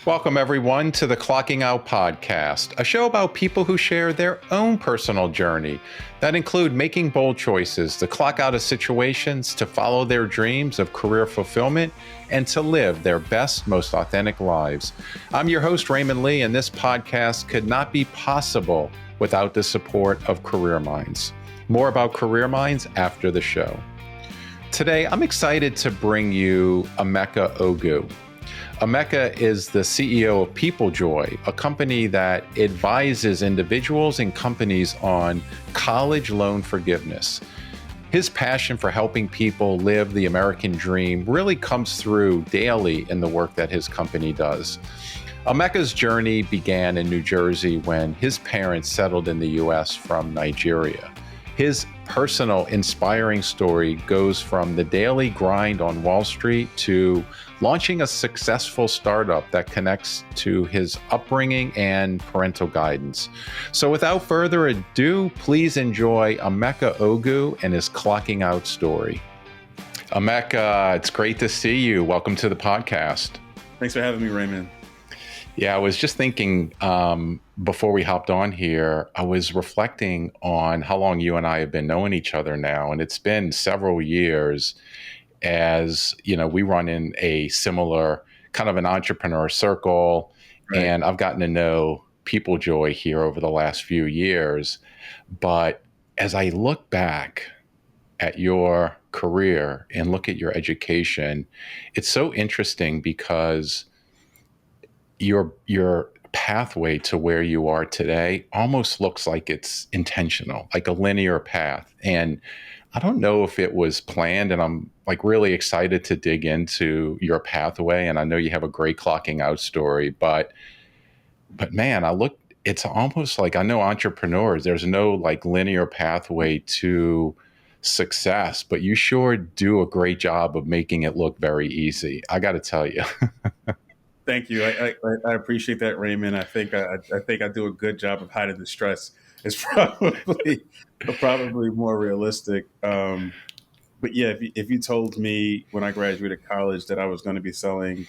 Welcome, everyone, to the Clocking Out podcast, a show about people who share their own personal journey that include making bold choices to clock out of situations, to follow their dreams of career fulfillment, and to live their best, most authentic lives. I'm your host, Raymond Lee, and this podcast could not be possible without the support of Careerminds. More about Careerminds after the show. Today, I'm excited to bring you Emeka Oguh. Emeka is the CEO of PeopleJoy, a company that advises individuals and companies on college loan forgiveness. His passion for helping people live the American dream really comes through daily in the work that his company does. Emeka's journey began in New Jersey when his parents settled in the U.S. from Nigeria. His personal, inspiring story goes from the daily grind on Wall Street to launching a successful startup that connects to his upbringing and parental guidance. So without further ado, please enjoy Emeka Oguh and his Clocking Out story. Emeka, it's great to see you. Welcome to the podcast. Thanks for having me, Raymond. Yeah, I was just thinking before we hopped on here, I was reflecting on how long you and I have been knowing each other now. And it's been several years as, you know, we run in a similar kind of an entrepreneur circle. Right. And I've gotten to know PeopleJoy here over the last few years. But as I look back at your career and look at your education, it's so interesting because your pathway to where you are today almost looks like it's intentional, like a linear path. And I don't know if it was planned, and I'm like really excited to dig into your pathway. And I know you have a great clocking out story, but man, it's almost like, I know entrepreneurs, there's no like linear pathway to success, but you sure do a great job of making it look very easy. I got to tell you. Thank you. I appreciate that, Raymond. I think I do a good job of hiding the stress. It's probably more realistic. But yeah, if you told me when I graduated college that I was going to be selling,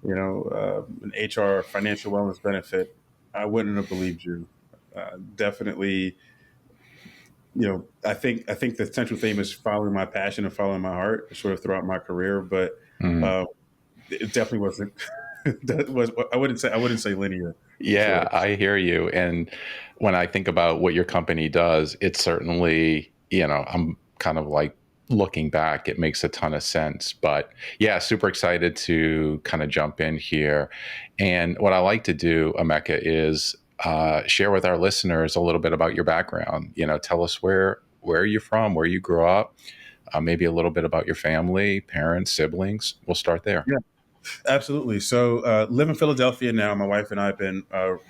an HR financial wellness benefit, I wouldn't have believed you. Definitely, I think the central theme is following my passion and following my heart, sort of throughout my career. But it definitely wasn't. I wouldn't say linear. Yeah, sure. I hear you. And when I think about what your company does, it's certainly, I'm kind of like looking back, it makes a ton of sense. But yeah, super excited to kind of jump in here. And what I like to do, Emeka, is share with our listeners a little bit about your background. Tell us where you're from, where you grew up, maybe a little bit about your family, parents, siblings. We'll start there. Yeah. Absolutely. So live in Philadelphia now. My wife and I have been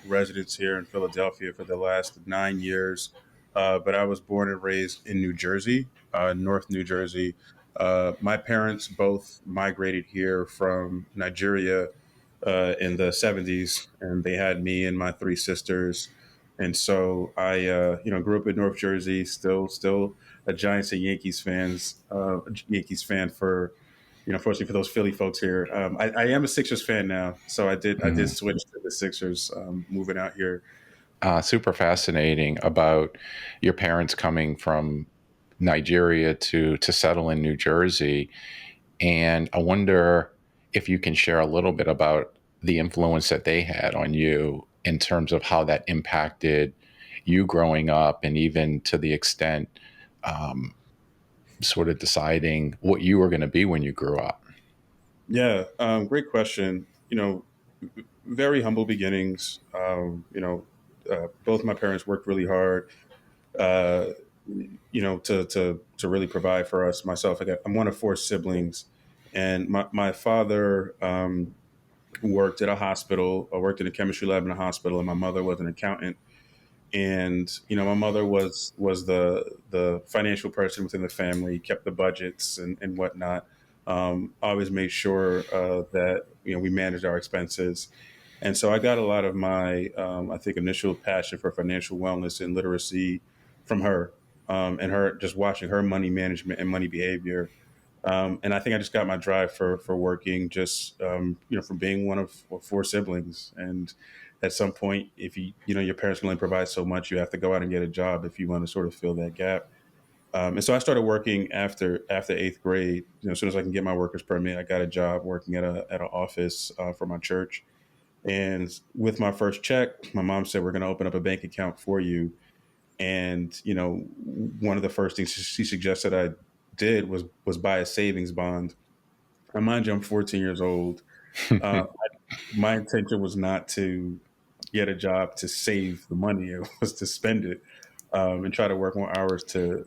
residents here in Philadelphia for the last 9 years. But I was born and raised in New Jersey, North New Jersey. My parents both migrated here from Nigeria in the 70s, and they had me and my three sisters. And so I, grew up in North Jersey, still a Giants and Yankees fan for, fortunately for those Philly folks here. I am a Sixers fan now, so I did switch to the Sixers moving out here. Super fascinating about your parents coming from Nigeria to settle in New Jersey. And I wonder if you can share a little bit about the influence that they had on you in terms of how that impacted you growing up, and even to the extent sort of deciding what you were going to be when you grew up. Yeah, great question. Very humble beginnings. Both my parents worked really hard, to really provide for us. Myself, I'm one of four siblings, and my father worked at a hospital. I worked in a chemistry lab in a hospital, and my mother was an accountant. And my mother was the financial person within the family, kept the budgets and whatnot. Always made sure that we managed our expenses. And so I got a lot of my, I think, initial passion for financial wellness and literacy from her, and her just watching her money management and money behavior. And I think I just got my drive for working, just from being one of four siblings. And at some point, if your parents can only provide so much, you have to go out and get a job if you want to sort of fill that gap. And so I started working after eighth grade. As soon as I can get my worker's permit, I got a job working at an office for my church. And with my first check, my mom said, "We're going to open up a bank account for you." And one of the first things she suggested I did was buy a savings bond. And mind you, I'm 14 years old. Uh, my intention was not to get a job to save the money; it was to spend it and try to work more hours to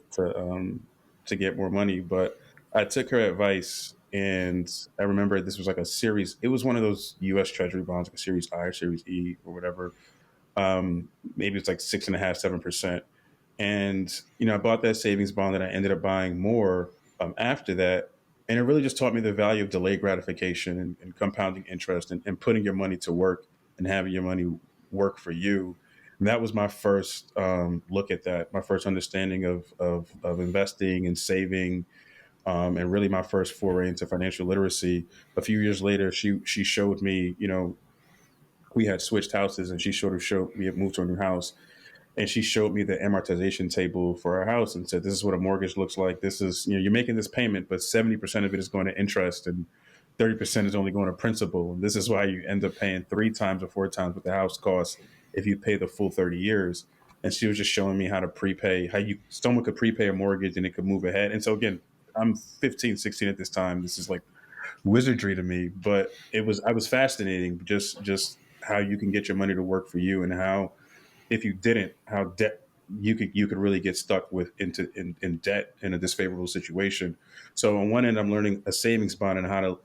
get more money. But I took her advice, and I remember this was like a series. It was one of those U.S. Treasury bonds, like a Series I or Series E or whatever. Maybe it's like 6.5, 7%. And I bought that savings bond, and I ended up buying more after that. And it really just taught me the value of delayed gratification and compounding interest and putting your money to work and having your money work for you. And that was my first look at that, my first understanding of investing and saving, and really my first foray into financial literacy. A few years later, she showed me, we had switched houses, and she sort of showed we had moved to a new house, and she showed me the amortization table for our house and said, "This is what a mortgage looks like. This is, you're making this payment, but 70% of it is going to interest and 30% is only going to principal. And this is why you end up paying 3 times or 4 times what the house costs if you pay the full 30 years." And she was just showing me how to prepay, someone could prepay a mortgage and it could move ahead. And so again, I'm 15, 16 at this time. This is like wizardry to me, but I was fascinating, just how you can get your money to work for you, and how if you didn't, how debt you could really get stuck with in debt in a disfavorable situation. So on one end, I'm learning a savings bond and how to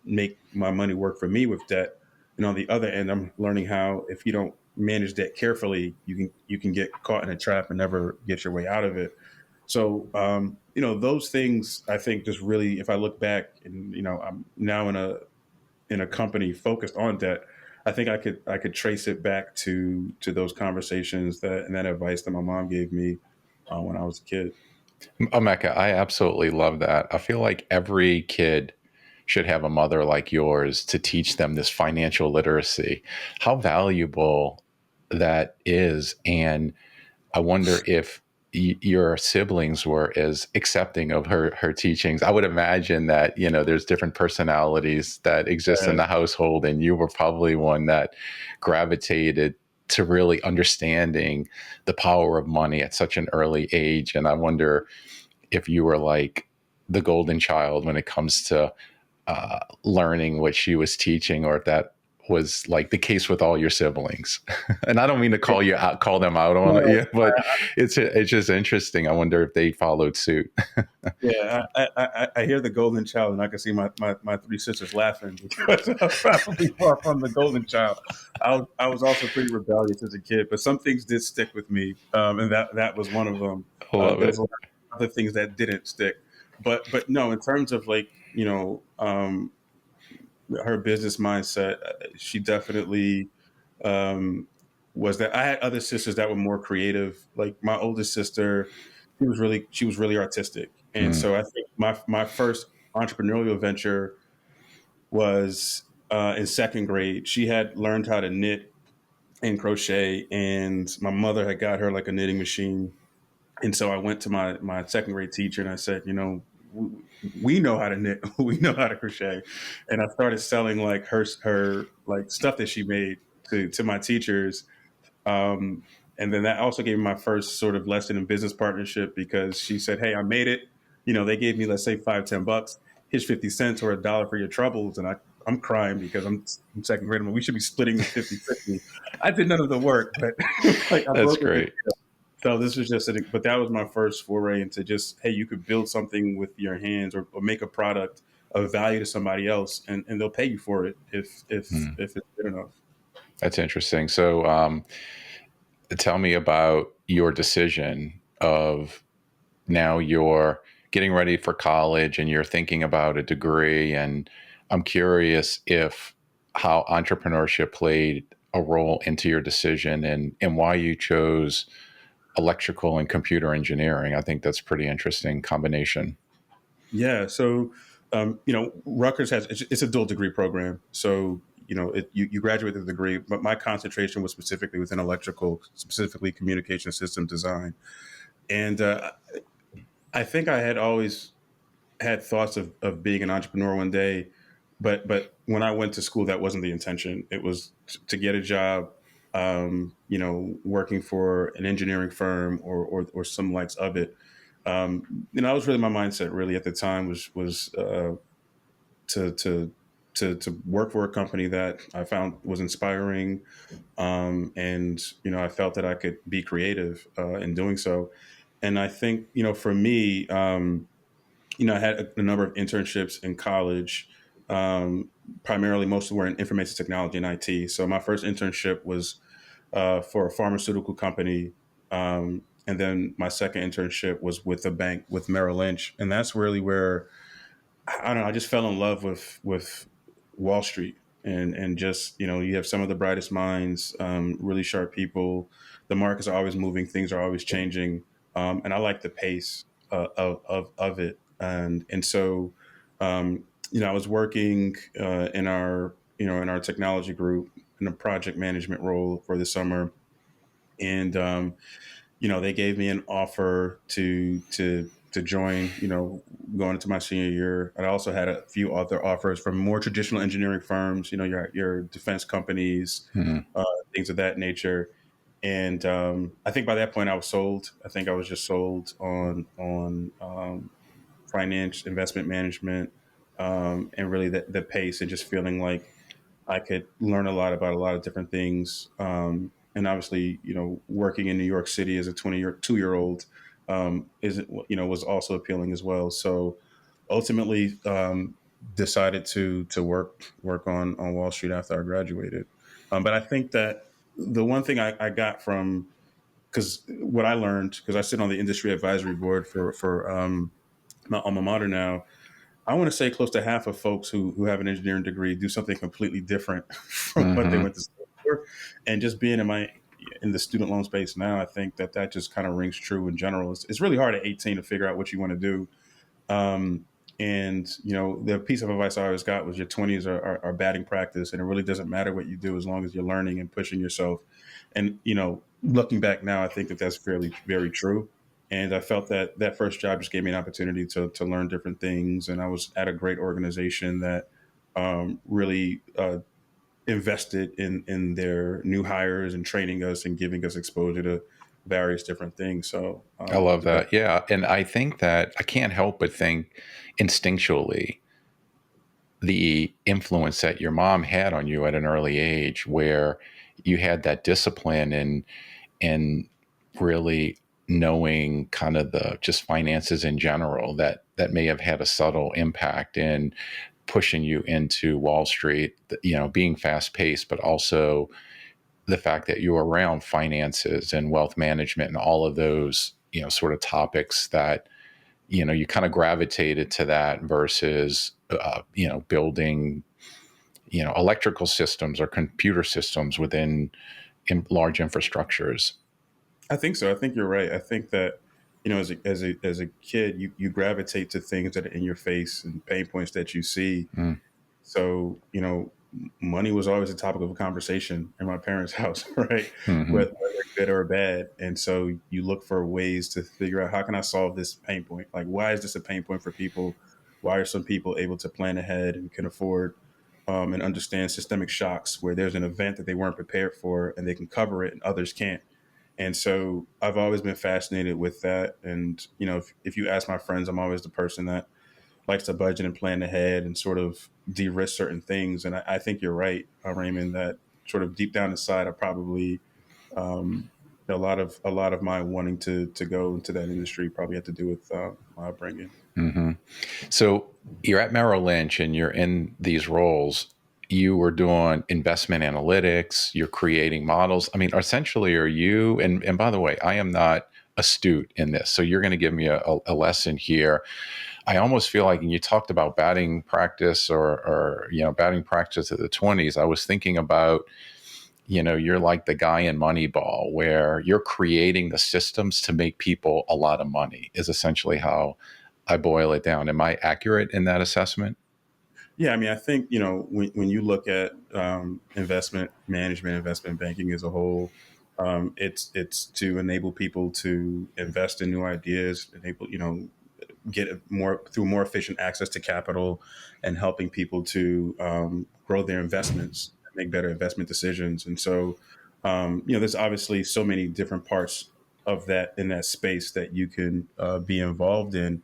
make my money work for me with debt, and on the other end, I'm learning how if you don't manage debt carefully, you can get caught in a trap and never get your way out of it. So those things I think just really, if I look back and I'm now in a company focused on debt, I think I could trace it back to those conversations and that advice that my mom gave me when I was a kid. Emeka, I absolutely love that. I feel like every kid should have a mother like yours to teach them this financial literacy, how valuable that is. And I wonder if your siblings were as accepting of her teachings. I would imagine that, there's different personalities that exist in Yeah, the household, and you were probably one that gravitated to really understanding the power of money at such an early age. And I wonder if you were like the golden child when it comes to learning what she was teaching, or if that was like the case with all your siblings. And I don't mean to call them out on it, no, yeah, but it's just interesting. I wonder if they followed suit. yeah. I hear the golden child, and I can see my three sisters laughing because I'm probably far from the golden child. I was also pretty rebellious as a kid, but some things did stick with me, and that was one of them. I love There was it. a lot of other things that didn't stick, but no, in terms of like her business mindset, she definitely um, was that. I had other sisters that were more creative. Like my oldest sister, she was really artistic, and Mm. so I think my first entrepreneurial venture was in second grade. She had learned how to knit and crochet, and my mother had got her like a knitting machine. And so I went to my second grade teacher and I said, we know how to knit, we know how to crochet, and I started selling like her like stuff that she made to my teachers. Um, and then that also gave me my first sort of lesson in business partnership, because she said, "Hey, I made it. They gave me, let's say, 5, 10 bucks. Here's 50 cents or a dollar for your troubles." And I'm crying because I'm second grade. We should be splitting this 50-50. I did none of the work, but like I That's broke it. great. So this was but that was my first foray into just, hey, you could build something with your hands, or make a product of value to somebody else, and they'll pay you for it Mm. if it's good enough. That's interesting. So tell me about your decision of now you're getting ready for college and you're thinking about a degree. And I'm curious if how entrepreneurship played a role into your decision, and why you chose electrical and computer engineering. I think that's a pretty interesting combination. Yeah. So, Rutgers it's a dual degree program. So, you graduate with a degree, but my concentration was specifically within electrical, specifically communication system design. And I think I had always had thoughts of being an entrepreneur one day, but when I went to school, that wasn't the intention. It was to get a job, working for an engineering firm or some likes of it. That was really my mindset. Really, at the time, was to to to work for a company that I found was inspiring, and I felt that I could be creative in doing so. And I think for me. I had a number of internships in college. Primarily, most were in information technology and IT. So my first internship was for a pharmaceutical company, and then my second internship was with a bank with Merrill Lynch, and that's really where I don't know. I just fell in love with Wall Street, and just you have some of the brightest minds, really sharp people. The markets are always moving, things are always changing, and I like the pace of it. And so, I was working in our technology group in a project management role for the summer, and they gave me an offer to join, going into my senior year. I also had a few other offers from more traditional engineering firms, your defense companies, Mhm. things of that nature. And I think by that point I was sold. I think I was just sold on finance, investment management, and really the pace and just feeling like I could learn a lot about a lot of different things. And obviously, working in New York City as a 22-year-old isn't, was also appealing as well. So ultimately, decided to work on Wall Street after I graduated. But I think that the one thing I got from, because what I learned, because I sit on the industry advisory board for my alma mater now, I want to say close to half of folks who have an engineering degree do something completely different from what they Mhm. went to school for. And just being in the student loan space now, I think that just kind of rings true in general. It's really hard at 18 to figure out what you want to do. Um, and the piece of advice I always got was your 20s are batting practice, and it really doesn't matter what you do as long as you're learning and pushing yourself. And looking back now, I think that's fairly very true. And I felt that that first job just gave me an opportunity to learn different things, and I was at a great organization that really invested in their new hires and training us and giving us exposure to various different things. So I it love was a great. that. Yeah. And I think that I can't help but think instinctually the influence that your mom had on you at an early age, where you had that discipline and really knowing kind of the just finances in general, that may have had a subtle impact in pushing you into Wall Street, being fast paced, but also the fact that you were around finances and wealth management and all of those, sort of topics that, you kind of gravitated to that versus, building, electrical systems or computer systems within large infrastructures. I think so. I think you're right. I think that as a kid, you gravitate to things that are in your face and pain points that you see. Mm. So money was always a topic of a conversation in my parents' house, right? Hmm. Whether good or bad. And so you look for ways to figure out, how can I solve this pain point? Like, why is this a pain point for people? Why are some people able to plan ahead and can afford and understand systemic shocks where there's an event that they weren't prepared for and they can cover it and others can't? And so I've always been fascinated with that. And, if you ask my friends, I'm always the person that likes to budget and plan ahead and sort of de-risk certain things. And I think you're right, Raymond, that sort of deep down inside, I probably, um, a lot of my wanting to go into that industry probably had to do with my upbringing. Hmm. So you're at Merrill Lynch and you're in these roles. You were doing investment analytics. You're creating models. I mean, essentially, are you? And by the way, I am not astute in this, so you're going to give me a lesson here. I almost feel like, and you talked about batting practice or batting practice at the 20s. I was thinking about, you're like the guy in Moneyball, where you're creating the systems to make people a lot of money. Is essentially how I boil it down. Am I accurate in that assessment? Yeah, I mean, I think, when you look at investment management, investment banking as a whole, it's to enable people to invest in new ideas, enable, get more efficient access to capital, and helping people to grow their investments, make better investment decisions. And so, there's obviously so many different parts of that in that space that you can be involved in.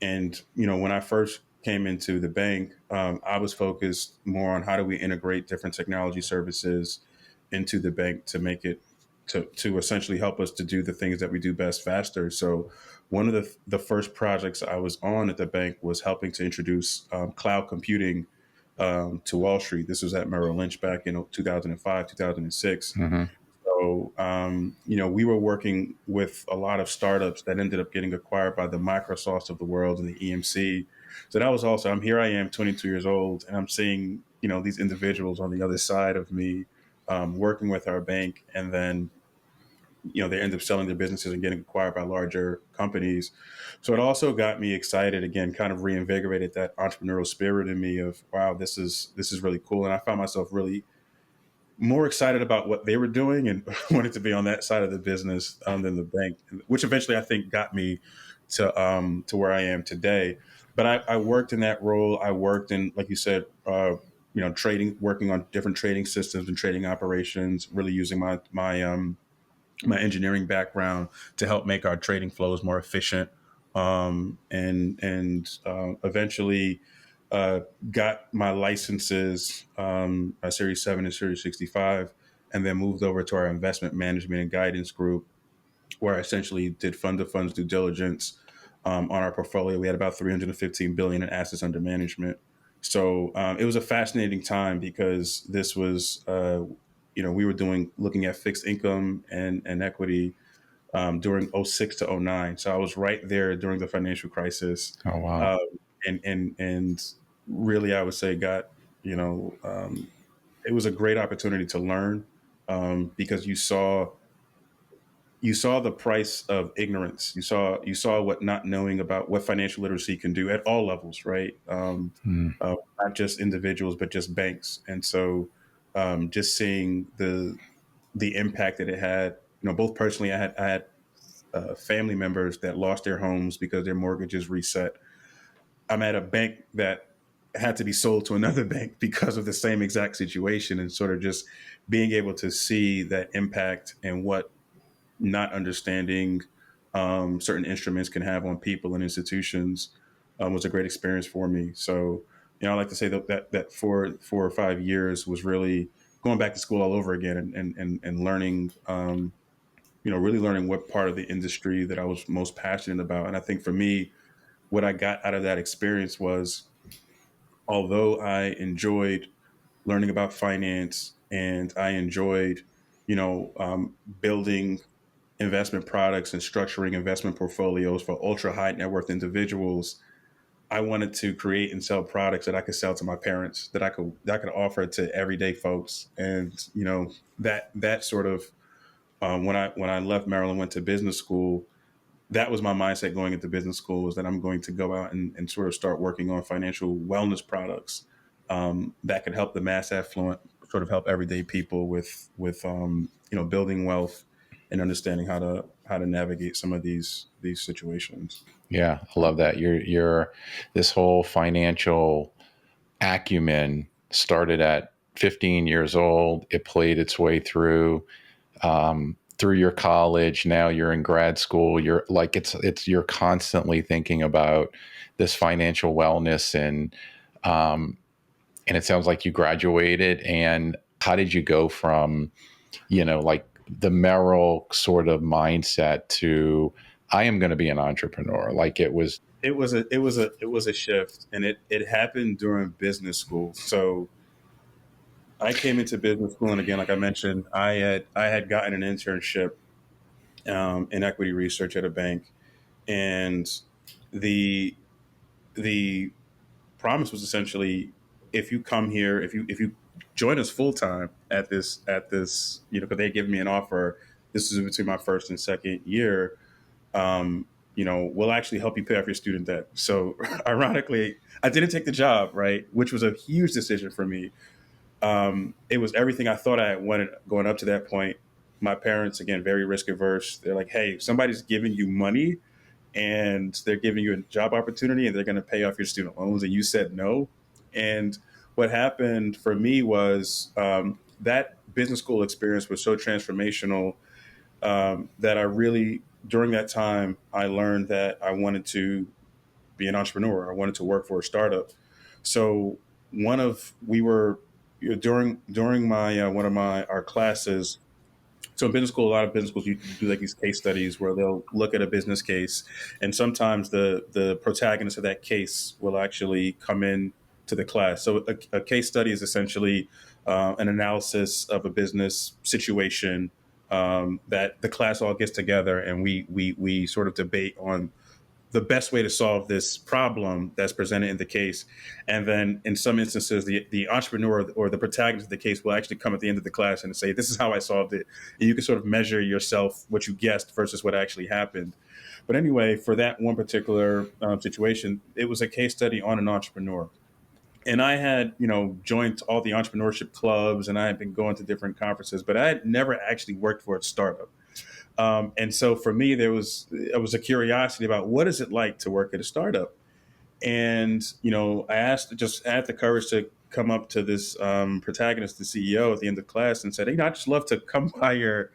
And when I first came into the bank, I was focused more on how do we integrate different technology services into the bank to make it to essentially help us to do the things that we do best faster. So one of the first projects I was on at the bank was helping to introduce cloud computing to Wall Street. This was at Merrill Lynch back in 2005, 2006. Mm-hmm. So, we were working with a lot of startups that ended up getting acquired by the Microsofts of the world and the EMC. So that was also, I am 22 years old, and I'm seeing, these individuals on the other side of me working with our bank. And then, they end up selling their businesses and getting acquired by larger companies. So it also got me excited again, kind of reinvigorated that entrepreneurial spirit in me of, wow, this is really cool. And I found myself really more excited about what they were doing and wanted to be on that side of the business than the bank, which eventually I think got me to where I am today. But I worked in that role. I worked in, like you said, trading, working on different trading systems and trading operations, really using my engineering background to help make our trading flows more efficient. And eventually uh, got my licenses, a Series 7 and Series 65, and then moved over to our investment management and guidance group, where I essentially did fund of funds due diligence on our portfolio. We had about 315 billion in assets under management. So it was a fascinating time because this was, we were looking at fixed income and equity during '06 to '09. So I was right there during the financial crisis. Oh, wow. Uh, and really, I would say you know, um, it was a great opportunity to learn because you saw the price of ignorance. You saw what not knowing about what financial literacy can do at all levels, right? Mm. Not just individuals, but just banks. And so, just seeing the impact that it had, both personally, I had family members that lost their homes because their mortgages reset. I'm at a bank that had to be sold to another bank because of the same exact situation, and sort of just being able to see that impact and what not understanding certain instruments can have on people and institutions was a great experience for me. So, I like to say that 4 or 5 years was really going back to school all over again and learning, really learning what part of the industry that I was most passionate about. And I think for me, what I got out of that experience was, although I enjoyed learning about finance and I enjoyed, building investment products and structuring investment portfolios for ultra high net worth individuals, I wanted to create and sell products that I could sell to my parents, that I could offer to everyday folks. And that sort of when I left Maryland, went to business school, that was my mindset going into business school, is that I'm going to go out and sort of start working on financial wellness products that could help the mass affluent, sort of help everyday people with building wealth and understanding how to navigate some of these situations. Yeah, I love that. Your this whole financial acumen started at 15 years old. It played its way through your college. Now you're in grad school. You're like you're constantly thinking about this financial wellness, and it sounds like you graduated. And how did you go from like the Merrill sort of mindset to I am going to be an entrepreneur? Like it was. It was a shift, and it happened during business school. So I came into business school, and again, like I mentioned, I had gotten an internship in equity research at a bank, and the the promise was essentially, if you come here, if you join us full time because they gave me an offer. This was between my first and second year. we'll actually help you pay off your student debt. So ironically, I didn't take the job, right? Which was a huge decision for me. It was everything I thought I wanted going up to that point. My parents, again, very risk averse. They're like, hey, if somebody's giving you money and they're giving you a job opportunity and they're going to pay off your student loans, and you said no. And what happened for me was that business school experience was so transformational that I really, during that time, I learned that I wanted to be an entrepreneur. I wanted to work for a startup. So we were during my one of my our classes. So in business school, a lot of business schools, you do like these case studies where they'll look at a business case, and sometimes the protagonist of that case will actually come in to the class. So a case study is essentially an analysis of a business situation that the class all gets together, and we sort of debate on the best way to solve this problem that's presented in the case. And then in some instances, the entrepreneur or the protagonist of the case will actually come at the end of the class and say, this is how I solved it. And you can sort of measure yourself, what you guessed versus what actually happened. But anyway, for that one particular situation, it was a case study on an entrepreneur. And I had, joined all the entrepreneurship clubs and I had been going to different conferences, but I had never actually worked for a startup. And so for me, it was a curiosity about what is it like to work at a startup. And, just had the courage to come up to this protagonist, the CEO at the end of class and said, hey, I'd just love to come by your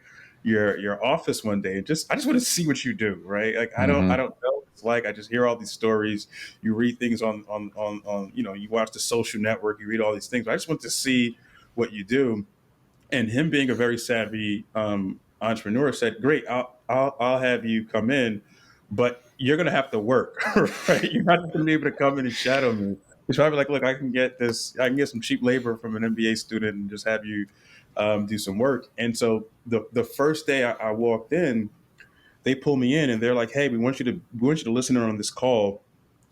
office one day and I just want to see what you do. Right. Like, I don't know what it's like. I just hear all these stories. You read things on, you watch the social network, you read all these things. But I just want to see what you do. And him being a very savvy entrepreneur said, "Great, I'll have you come in, but you're going to have to work, right? You're not going to be able to come in and shadow me." He's probably like, "Look, I can get some cheap labor from an MBA student and just have you do some work." And so the first day I walked in, they pull me in and they're like, "Hey, we want you to listen in on this call."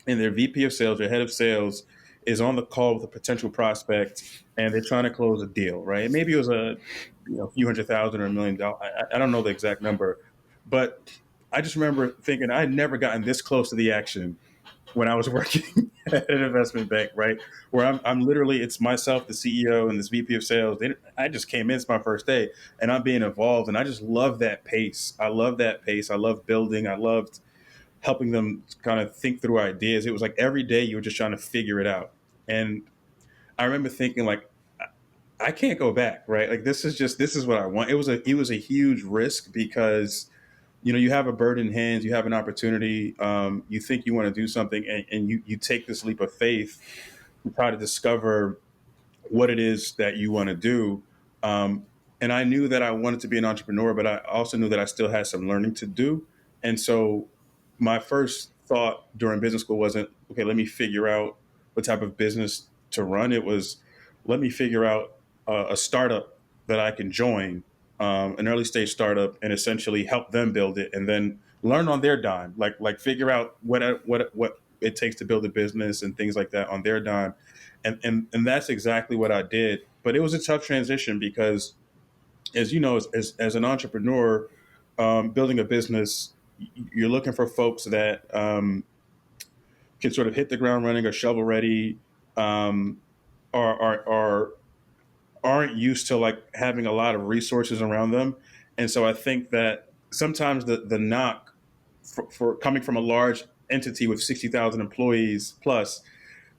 And their VP of sales or head of sales is on the call with a potential prospect, and they're trying to close a deal, right? Maybe it was a few $100,000 or $1 million. I don't know the exact number, but I just remember thinking I had never gotten this close to the action when I was working at an investment bank, right? Where I'm literally, it's myself, the CEO, and this VP of sales. I just came in, it's my first day, and I'm being involved, and I just love that pace. I love that pace. I love building. I loved helping them kind of think through ideas. It was like every day you were just trying to figure it out. And I remember thinking like, I can't go back, right? Like this is what I want. It was a huge risk because, you have a bird in hands, you have an opportunity, you think you want to do something and you take this leap of faith to try to discover what it is that you want to do. And I knew that I wanted to be an entrepreneur, but I also knew that I still had some learning to do. And so my first thought during business school wasn't, okay, let me figure out what type of business to run. It was, let me figure out a startup that I can join, an early stage startup, and essentially help them build it, and then learn on their dime, like figure out what it takes to build a business and things like that on their dime, and that's exactly what I did. But it was a tough transition because, as you know, as an entrepreneur, building a business, you're looking for folks that can sort of hit the ground running or shovel ready, um, are aren't used to like having a lot of resources around them. And so I think that sometimes the knock for coming from a large entity with 60,000 employees plus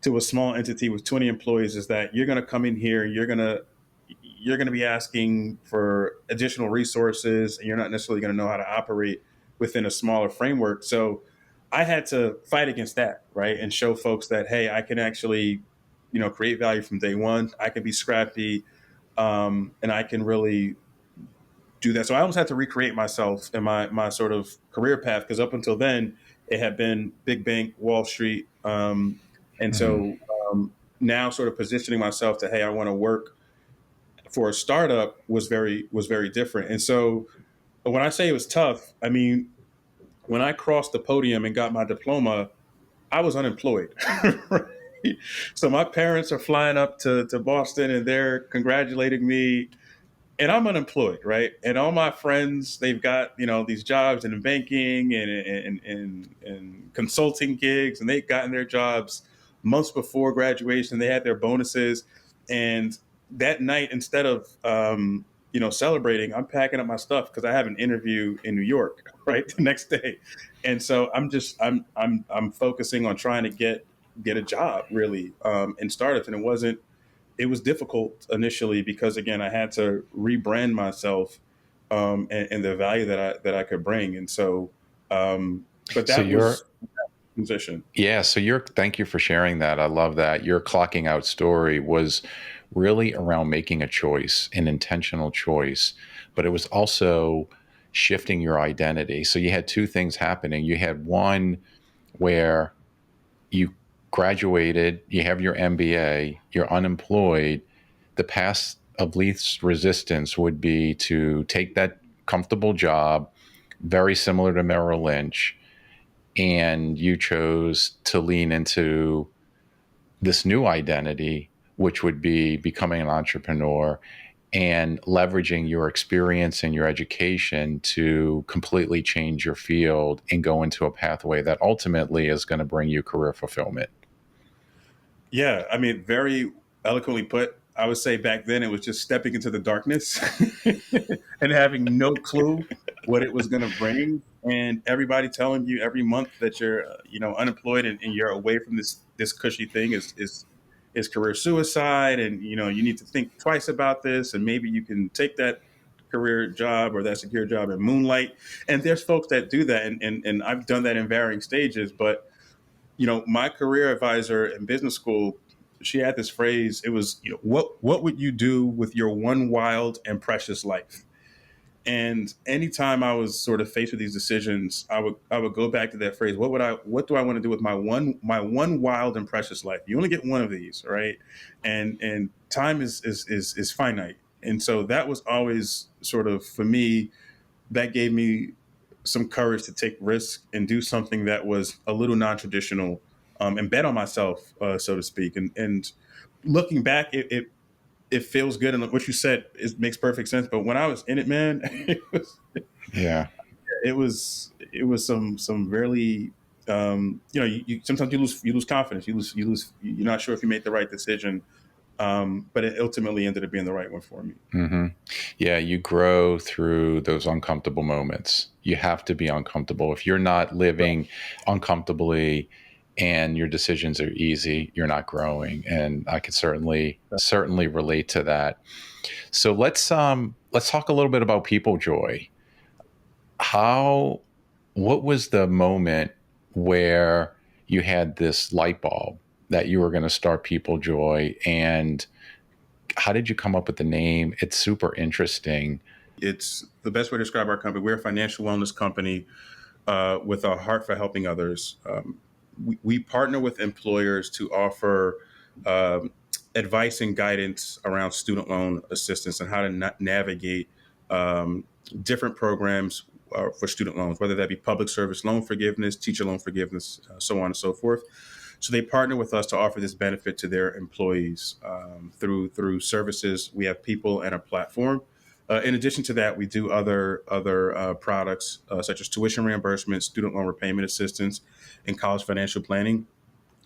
to a small entity with 20 employees is that you're going to come in here, you're going to be asking for additional resources, and you're not necessarily going to know how to operate within a smaller framework. So I had to fight against that, right? And show folks that, hey, I can actually, create value from day one. I can be scrappy, and I can really do that. So I almost had to recreate myself and my sort of career path, because up until then it had been big bank, Wall Street, and so now sort of positioning myself to, hey, I want to work for a startup was very different. And so when I say it was tough, I mean, when I crossed the podium and got my diploma, I was unemployed. Right? So my parents are flying up to Boston and they're congratulating me. and I'm unemployed, right? And all my friends, they've got, these jobs in banking and consulting gigs, and they've gotten their jobs months before graduation. They had their bonuses, and that night, instead of celebrating, I'm packing up my stuff because I have an interview in New York, right, the next day. And so I'm focusing on trying to get a job, really, in startups. And it was difficult initially because, again, I had to rebrand myself, and the value that I could bring. And so, but So that you're was transition. Yeah, so thank you for sharing that. I love that. Your clocking out story was really around making a choice, an intentional choice, but it was also shifting your identity. So you had two things happening. You had one where you graduated, you have your MBA, you're unemployed. The path of least resistance would be to take that comfortable job, very similar to Merrill Lynch, and you chose to lean into this new identity, which would be becoming an entrepreneur and leveraging your experience and your education to completely change your field and go into a pathway that ultimately is going to bring you career fulfillment. Yeah, I mean, very eloquently put. I would say back then it was just stepping into the darkness and having no clue what it was going to bring, and everybody telling you every month that you're, unemployed, and you're away from this cushy thing is career suicide, and you need to think twice about this, and maybe you can take that career job or that secure job and moonlight. And there's folks that do that, and I've done that in varying stages, but my career advisor in business school, she had this phrase. It was, what would you do with your one wild and precious life? And anytime I was sort of faced with these decisions, I would go back to that phrase. What do I want to do with my one wild and precious life? You only get one of these, right? And time is finite. And so that was always sort of, for me, that gave me some courage to take risks and do something that was a little non-traditional, and bet on myself, so to speak. And looking back, it feels good. And what you said, it makes perfect sense. But when I was in it, man, Yeah. it was some really, you sometimes you lose confidence. You're not sure if you made the right decision. But it ultimately ended up being the right one for me. Mm-hmm. Yeah, you grow through those uncomfortable moments. You have to be uncomfortable. If you're not living uncomfortably and your decisions are easy, you're not growing. And I could certainly relate to that. So let's talk a little bit about PeopleJoy. How what was the moment where you had this light bulb that you were going to start PeopleJoy, and how did you come up with the name? It's super interesting. It's the best way to describe our company. We're a financial wellness company, with a heart for helping others. We partner with employers to offer, um, advice and guidance around student loan assistance and how to navigate, um, different programs, for student loans, whether that be public service loan forgiveness, teacher loan forgiveness, so on and so forth. So they partner with us to offer this benefit to their employees, through services. We have people and a platform. In addition to that, we do other products, such as tuition reimbursement, student loan repayment assistance, and college financial planning.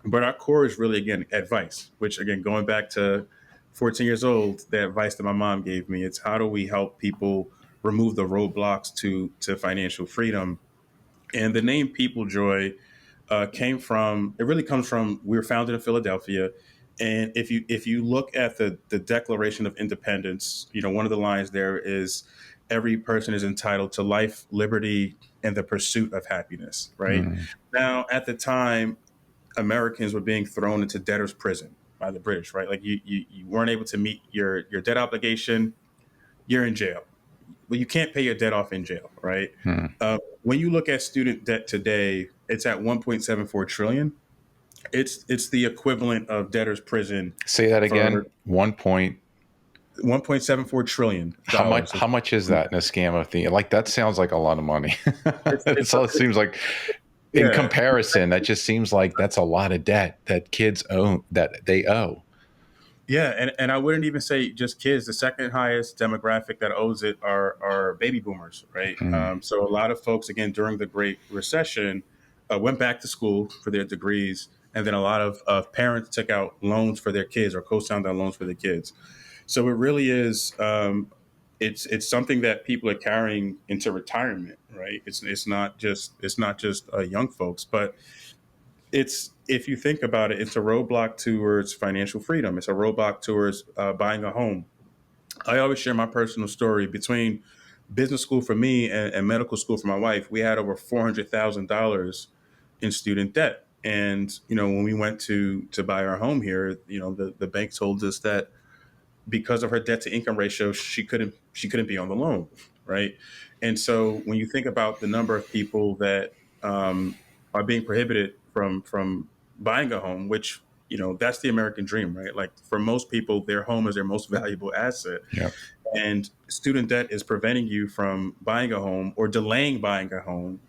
But our core is really, again, advice, which, again, going back to 14 years old, the advice that my mom gave me, it's how do we help people remove the roadblocks to financial freedom. And the name PeopleJoy, it really comes from, we were founded in Philadelphia. And if you look at the Declaration of Independence, one of the lines there is, every person is entitled to life, liberty, and the pursuit of happiness, right? Mm, Now, at the time, Americans were being thrown into debtor's prison by the British, right? Like, you weren't able to meet your debt obligation, you're in jail. Well, you can't pay your debt off in jail, right? mm. When you look at student debt today, it's at 1.74 trillion. It's the equivalent of debtor's prison Say that again. for 1 point. 1.74 trillion How much? dollars. How much is that in a scam of the like? That sounds like a lot of money. It's So it seems like, in yeah. comparison, that just seems like that's a lot of debt that kids own that they owe. Yeah, and I wouldn't even say just kids. The second highest demographic that owes it are baby boomers, right? Mm. So a lot of folks, again, during the Great Recession, went back to school for their degrees, and then a lot of parents took out loans for their kids or co-signed on loans for their kids. So it really is. It's something that people are carrying into retirement, right? It's not just young folks, but it's if you think about it, it's a roadblock towards financial freedom. It's a roadblock towards buying a home. I always share my personal story between business school for me and medical school for my wife. We had over $400,000 in student debt, and when we went to buy our home here, the bank told us that because of her debt to income ratio, she couldn't be on the loan, right? And so when you think about the number of people that are being prohibited from buying a home, which that's the American dream, right? Like for most people, their home is their most valuable asset, Yeah. and student debt is preventing you from buying a home or delaying buying a home.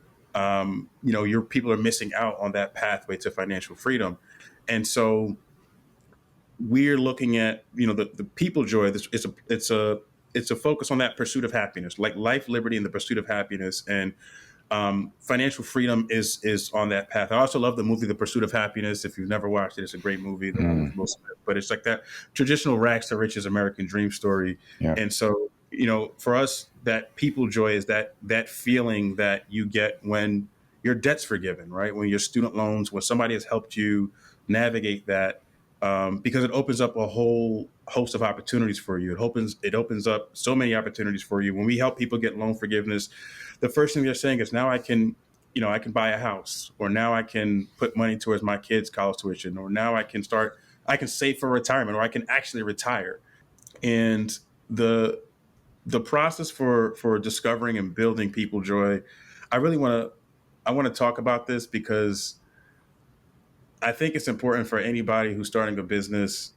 Your people are missing out on that pathway to financial freedom, and so we're looking at the people joy. It's a focus on that pursuit of happiness, like life, liberty, and the pursuit of happiness, and financial freedom is on that path. I also love the movie The Pursuit of Happiness. If you've never watched it, it's a great movie, the one with Mm. Will Smith. But it's like that traditional rags to riches American dream story. Yeah. And so for us, that people joy is that feeling that you get when your debt's forgiven, right? When your student loans, when somebody has helped you navigate that, because it opens up a whole host of opportunities for you. It opens up so many opportunities for you. When we help people get loan forgiveness, the first thing they're saying is, now I can buy a house, or now I can put money towards my kids' college tuition, or now I can save for retirement, or I can actually retire. And the the process for discovering and building people joy, I want to talk about this because I think it's important for anybody who's starting a business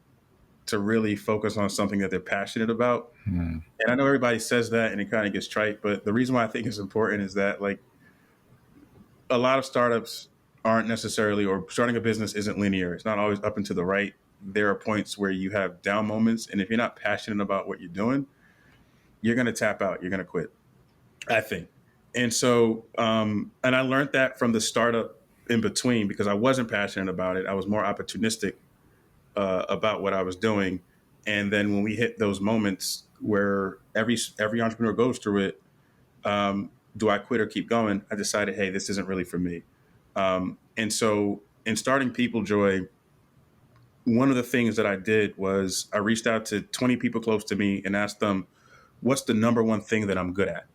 to really focus on something that they're passionate about. Mm. And I know everybody says that and it kind of gets trite, but the reason why I think it's important is that, like, a lot of startups aren't necessarily, or starting a business isn't linear. It's not always up and to the right. There are points where you have down moments, and if you're not passionate about what you're doing, you're going to tap out. You're going to quit, I think. And so, and I learned that from the startup in between, because I wasn't passionate about it. I was more opportunistic about what I was doing. And then when we hit those moments where every entrepreneur goes through it, do I quit or keep going? I decided, hey, this isn't really for me. And so in starting People Joy, one of the things that I did was I reached out to 20 people close to me and asked them, what's the number one thing that I'm good at?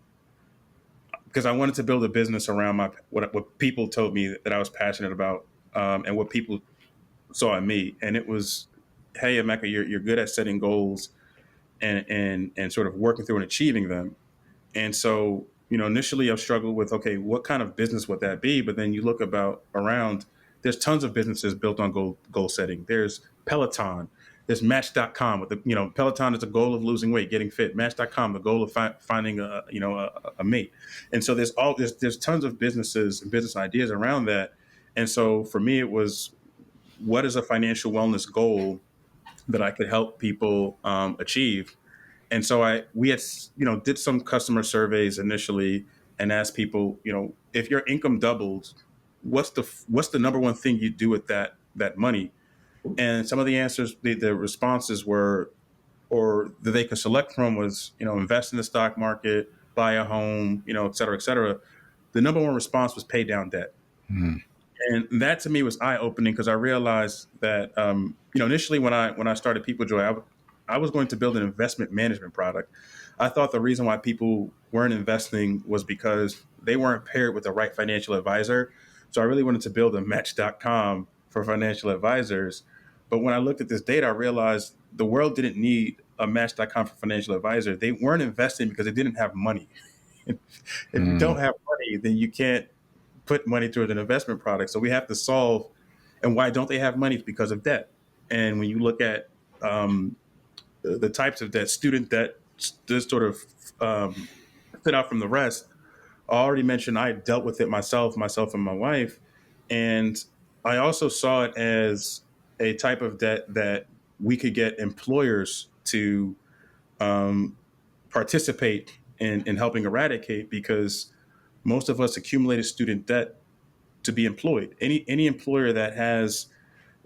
Because I wanted to build a business around what people told me that I was passionate about, and what people saw in me. And it was, hey, Emeka, you're good at setting goals and sort of working through and achieving them. And so, initially I've struggled with, okay, what kind of business would that be? But then you look around, there's tons of businesses built on goal setting. There's Peloton, there's Match.com with Peloton is the goal of losing weight, getting fit. Match.com, the goal of finding a mate. And so there's tons of businesses and business ideas around that. And so for me, it was, what is a financial wellness goal that I could help people achieve? And so we had, did some customer surveys initially and asked people, if your income doubled, what's the number one thing you do with that money? And some of the answers, the responses were, or that they could select from, was, invest in the stock market, buy a home, et cetera, et cetera. The number one response was pay down debt. Mm. And that to me was eye opening, because I realized that, initially when I started PeopleJoy, I was going to build an investment management product. I thought the reason why people weren't investing was because they weren't paired with the right financial advisor. So I really wanted to build a Match.com for financial advisors. But when I looked at this data, I realized the world didn't need a Match.com for financial advisor. They weren't investing because they didn't have money. If you don't Mm. have money, then you can't put money towards an investment product. So we have to solve. And why don't they have money? It's because of debt. And when you look at the types of debt, student debt, this sort of fit out from the rest. I already mentioned I dealt with it myself and my wife. And I also saw it as a type of debt that we could get employers to participate in helping eradicate, because most of us accumulated student debt to be employed. Any employer that has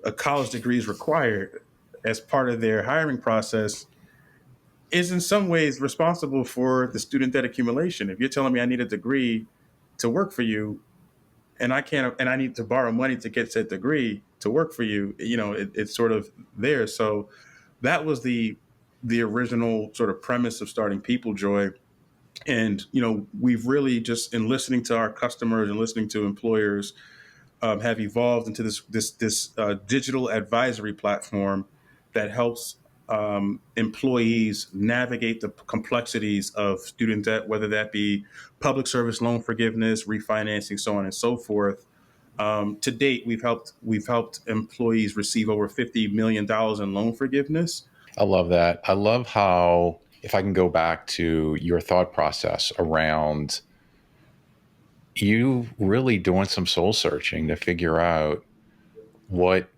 a college degree is required as part of their hiring process is in some ways responsible for the student debt accumulation. If you're telling me I need a degree to work for you, and I need to borrow money to get said degree to work for you, it's sort of there. So that was the original sort of premise of starting PeopleJoy. And we've really just, in listening to our customers and listening to employers, have evolved into this digital advisory platform that helps employees navigate the complexities of student debt, whether that be public service loan forgiveness, refinancing, so on and so forth. To date, we've helped employees receive over $50 million in loan forgiveness. I love that. I love how, if I can go back to your thought process around you really doing some soul searching to figure out what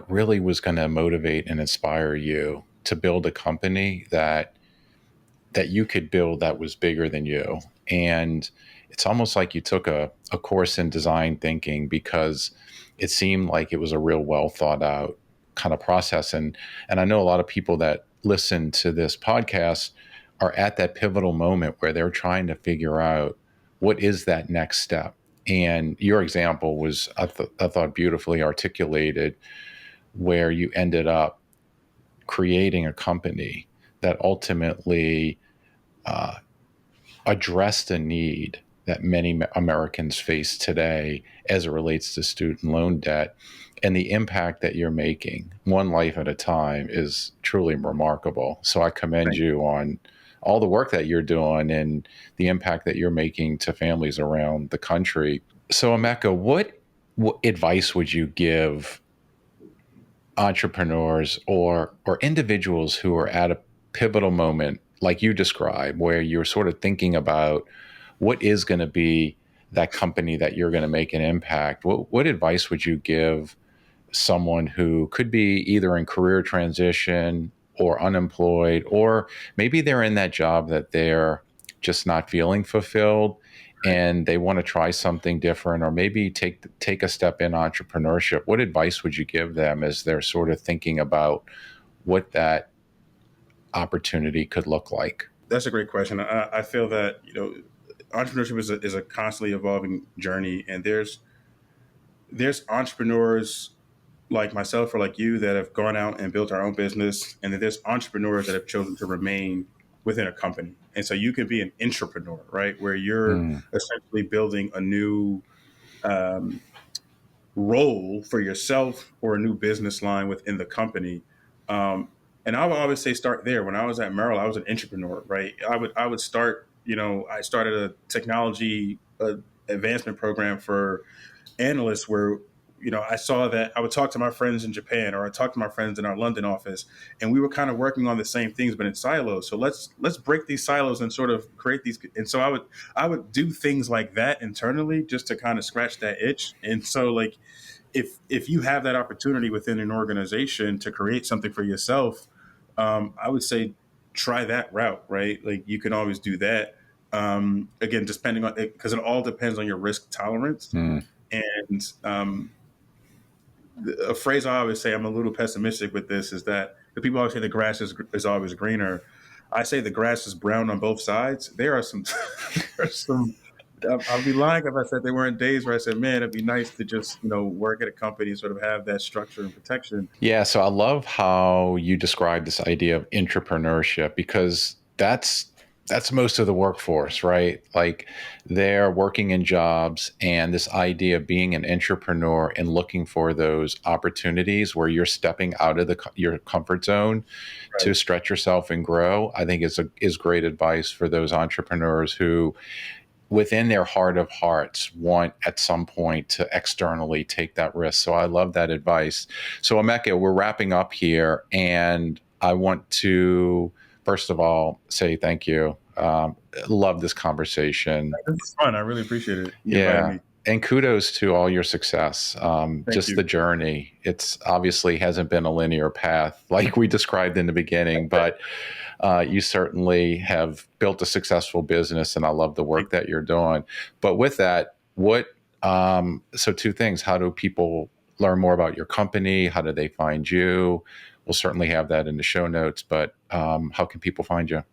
really was going to motivate and inspire you to build a company that you could build that was bigger than you. And it's almost like you took a course in design thinking, because it seemed like it was a real well thought out kind of process. And I know a lot of people that listen to this podcast are at that pivotal moment where they're trying to figure out what is that next step. And your example was, I thought, beautifully articulated, where you ended up creating a company that ultimately addressed a need that many Americans face today as it relates to student loan debt. And the impact that you're making, one life at a time, is truly remarkable. So I commend you on all the work that you're doing and the impact that you're making to families around the country. So, Emeka, what advice would you give entrepreneurs or individuals who are at a pivotal moment like you described, where you're sort of thinking about what is going to be that company that you're going to make an impact? What advice would you give someone who could be either in career transition or unemployed, or maybe they're in that job that they're just not feeling fulfilled and they want to try something different, or maybe take a step in entrepreneurship? What advice would you give them as they're sort of thinking about what that opportunity could look like? That's a great question. I feel that entrepreneurship is a constantly evolving journey, and there's entrepreneurs like myself or like you that have gone out and built our own business, and then there's entrepreneurs that have chosen to remain within a company. And so you can be an intrapreneur, right, where you're essentially building a new role for yourself or a new business line within the company. And I would always say start there. When I was at Merrill, I was an entrepreneur, right? I would start. I started a technology advancement program for analysts where I saw that I would talk to my friends in Japan, or I talk to my friends in our London office, and we were kind of working on the same things but in silos. So let's break these silos and sort of create these. And so I would do things like that internally just to kind of scratch that itch. And so, like, if you have that opportunity within an organization to create something for yourself, I would say try that route, right? Like, you can always do that. Again, depending on it, because it all depends on your risk tolerance. And a phrase I always say, I'm a little pessimistic with this, is that the people always say the grass is always greener. I say the grass is brown on both sides. There are some, I'll be lying if I said there weren't days where I said, man, it'd be nice to just, work at a company and sort of have that structure and protection. Yeah. So I love how you describe this idea of entrepreneurship, because that's most of the workforce, right? Like, they're working in jobs, and this idea of being an entrepreneur and looking for those opportunities where you're stepping out of your comfort zone to stretch yourself and grow, I think is great advice for those entrepreneurs who, within their heart of hearts, want at some point to externally take that risk. So I love that advice. So, Emeka, we're wrapping up here, and I want to, first of all, say thank you. Love this conversation. This is fun. I really appreciate it. You Yeah. invited me. And kudos to all your success. Thank Just you. the journey. It's obviously hasn't been a linear path like we described in the beginning, but you certainly have built a successful business, and I love the work that you're doing. But with that, so two things. How do people learn more about your company? How do they find you? We'll certainly have that in the show notes, but how can people find you?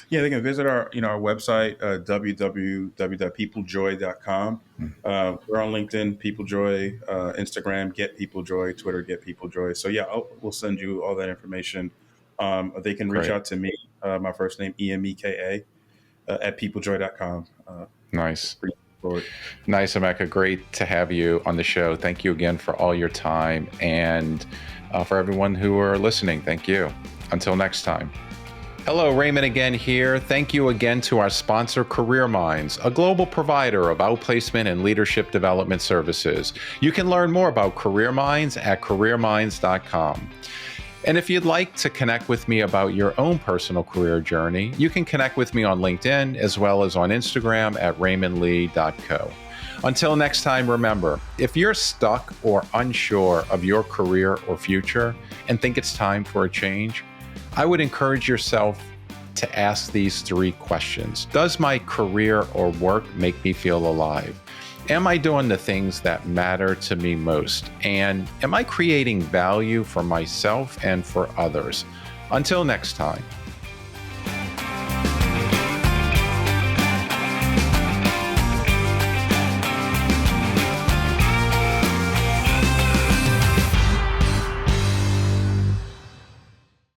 Yeah, they can visit our website, www.peoplejoy.com. We're on LinkedIn, PeopleJoy, Instagram, Get PeopleJoy, Twitter, Get PeopleJoy. So yeah, we'll send you all that information. They can reach Great. out to me, my first name, Emeka, at peoplejoy.com. Nice. Pretty forward. Nice, Emeka. Great to have you on the show. Thank you again for all your time. And for everyone who are listening, thank you. Until next time. Hello, Raymond again here. Thank you again to our sponsor, Careerminds, a global provider of outplacement and leadership development services. You can learn more about Careerminds at careerminds.com. And if you'd like to connect with me about your own personal career journey, you can connect with me on LinkedIn as well as on Instagram at raymondlee.co. Until next time, remember, if you're stuck or unsure of your career or future and think it's time for a change, I would encourage yourself to ask these 3 questions. Does my career or work make me feel alive? Am I doing the things that matter to me most? And am I creating value for myself and for others? Until next time.